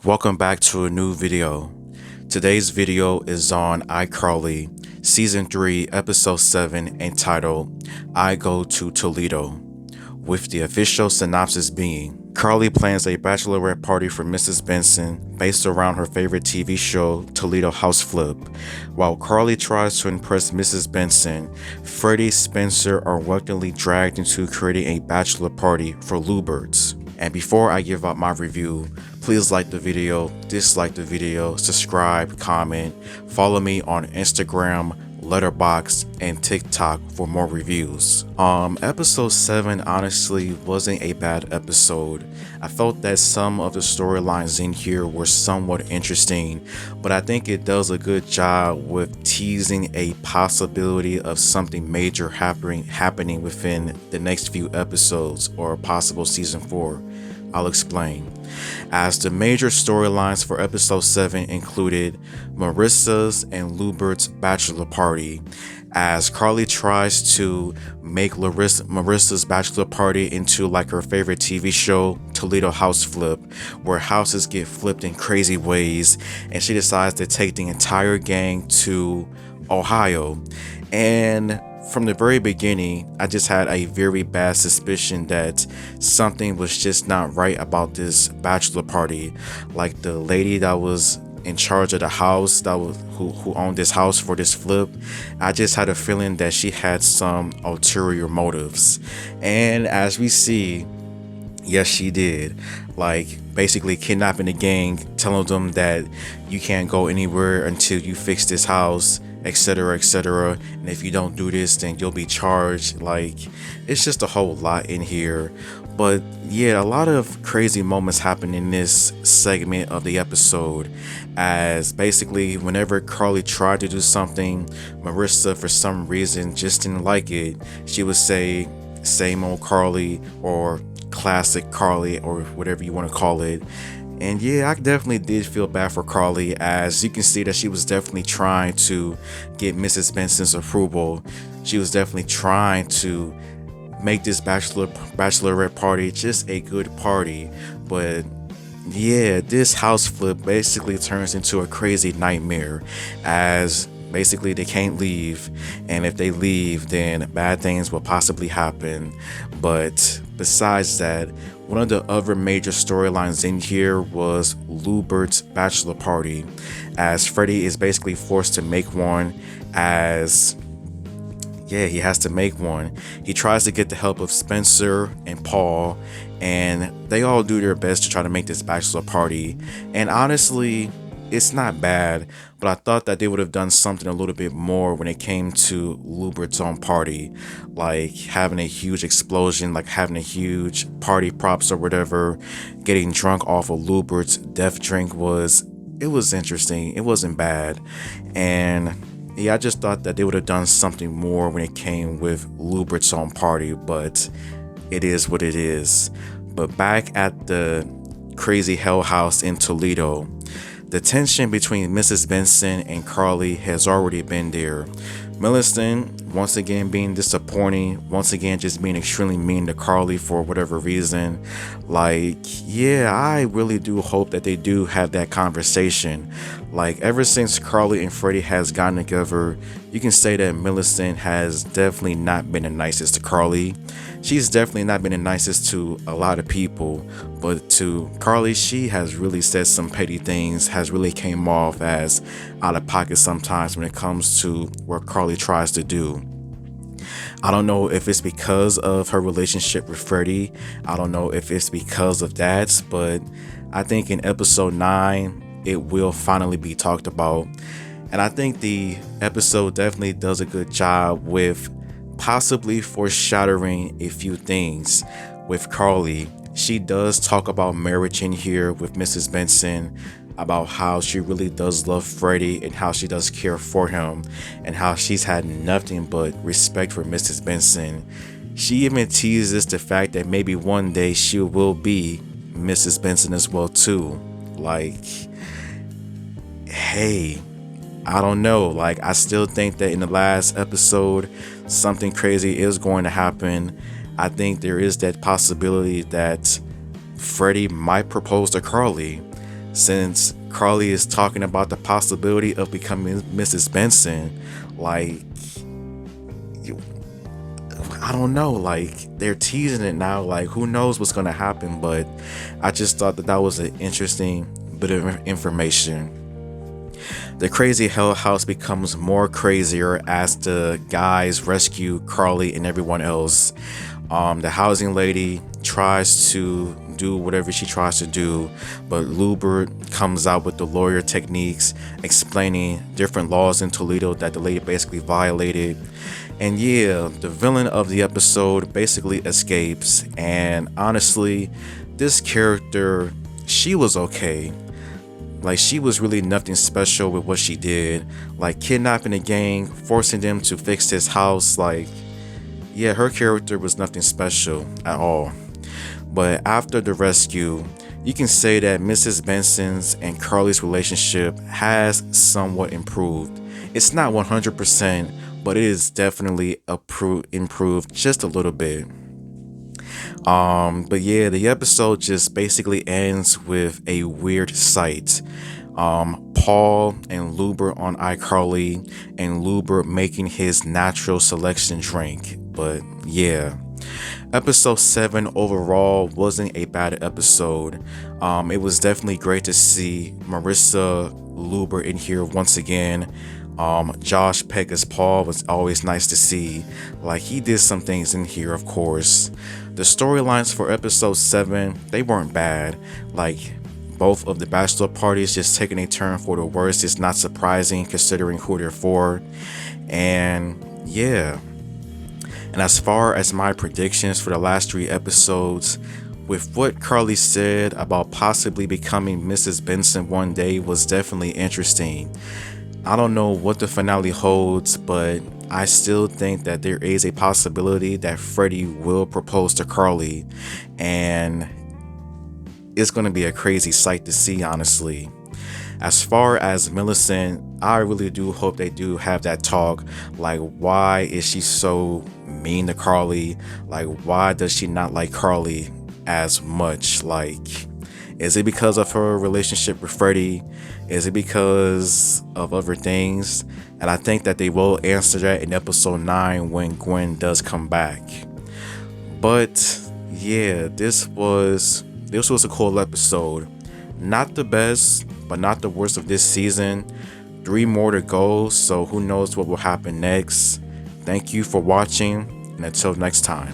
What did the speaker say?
Welcome back to a new video. Today's video is on iCarly, Season 3, Episode 7, entitled I Go to Toledo, with the official synopsis being Carly plans a bachelorette party for Mrs. Benson based around her favorite TV show, Toledo House Flip. While Carly tries to impress Mrs. Benson, Freddie and Spencer are reluctantly dragged into creating a bachelor party for Luberts. And before I give out my review, please like the video, dislike the video, subscribe, comment, follow me on Instagram, Letterboxd, and TikTok for more reviews. Episode 7 honestly wasn't a bad episode. I felt that some of the storylines in here were somewhat interesting, but I think it does a good job with teasing a possibility of something major happening within the next few episodes or possible season 4. I'll explain. As the major storylines for episode 7 included Marissa's and Lubert's bachelor party, as Carly tries to make Marissa's bachelor party into like her favorite TV show, Toledo House Flip, where houses get flipped in crazy ways, and she decides to take the entire gang to Ohio. And from the very beginning, I just had a very bad suspicion that something was just not right about this bachelor party. Like the lady that was in charge of the house, who owned this house for this flip, I just had a feeling that she had some ulterior motives. And as we see, yes, she did. Like basically kidnapping the gang, telling them that you can't go anywhere until you fix this house, etc., etc. And if you don't do this, then you'll be charged. Like, it's just a whole lot in here. But yeah, a lot of crazy moments happen in this segment of the episode, as basically whenever Carly tried to do something, Marissa for some reason just didn't like it. She would say same old Carly or classic Carly or whatever you want to call it. And yeah, I definitely did feel bad for Carly, as you can see that she was definitely trying to get Mrs. Benson's approval. She was definitely trying to make this bachelorette party just a good party. But yeah, this house flip basically turns into a crazy nightmare, as basically they can't leave, and if they leave, then bad things will possibly happen. But besides that, one of the other major storylines in here was Lubert's bachelor party, as Freddie is basically forced to make one, as he has to make one. He tries to get the help of Spencer and Paul, and they all do their best to try to make this bachelor party. And honestly, it's not bad, but I thought that they would have done something a little bit more when it came to Lubert's own party, like having a huge explosion, like having a huge party props or whatever. Getting drunk off of Lubert's death drink was interesting. It wasn't bad. And yeah, I just thought that they would have done something more when it came with Lubert's own party, but it is what it is. But back at the crazy hell house in Toledo, the tension between Mrs. Benson and Carly has already been there. Millicent, once again being disappointing, once again just being extremely mean to Carly for whatever reason. Like, yeah, I really do hope that they do have that conversation. Like, ever since Carly and Freddie has gotten together, you can say that Millicent has definitely not been the nicest to Carly. She's definitely not been the nicest to a lot of people, but to Carly, she has really said some petty things, has really came off as out of pocket sometimes when it comes to what Carly tries to do. I don't know if it's because of her relationship with Freddie. I don't know if it's because of that, but I think in episode 9, it will finally be talked about. And I think the episode definitely does a good job with possibly foreshadowing a few things with Carly. She does talk about marriage in here with Mrs. Benson, about how she really does love Freddie and how she does care for him, and how she's had nothing but respect for Mrs. Benson. She even teases the fact that maybe one day she will be Mrs. Benson as well too. Like, hey, I don't know. Like, I still think that in the last episode, something crazy is going to happen. I think there is that possibility that Freddie might propose to Carly. since Carly is talking about the possibility of becoming Mrs. Benson, like, I don't know, like, they're teasing it now, like, who knows what's gonna happen, but I just thought that was an interesting bit of information. The crazy Hell House becomes more crazier as the guys rescue Carly and everyone else. The housing lady tries to do whatever she tries to do, but Lubert comes out with the lawyer techniques, explaining different laws in Toledo that the lady basically violated. And yeah, the villain of the episode basically escapes, and honestly, this character, she was okay. Like, she was really nothing special with what she did, like kidnapping a gang, forcing them to fix his house. Like, yeah, her character was nothing special at all. But after the rescue, you can say that Mrs. Benson's and Carly's relationship has somewhat improved. It's not 100%, but it is definitely improved just a little bit. But yeah, the episode just basically ends with a weird sight. Paul and Luber on iCarly, and Luber making his natural selection drink. But yeah, episode 7 overall wasn't a bad episode. It was definitely great to see Marissa Luber in here once again. Josh Peck as Paul was always nice to see. Like, he did some things in here, of course. The storylines for episode 7, they weren't bad. Like, both of the bachelor parties just taking a turn for the worse is not surprising considering who they're for. And yeah. And as far as my predictions for the last 3 episodes, with what Carly said about possibly becoming Mrs. Benson one day was definitely interesting. I don't know what the finale holds, but I still think that there is a possibility that Freddie will propose to Carly, and it's going to be a crazy sight to see, honestly. As far as Millicent, I really do hope they do have that talk. Like, why is she so mean to Carly? Like, why does she not like Carly as much? Like, is it because of her relationship with Freddie? Is it because of other things? And I think that they will answer that in episode 9 when Gwen does come back. But yeah, this was a cool episode. Not the best, but not the worst of this season. 3 more to go, so who knows what will happen next. Thank you for watching, and until next time.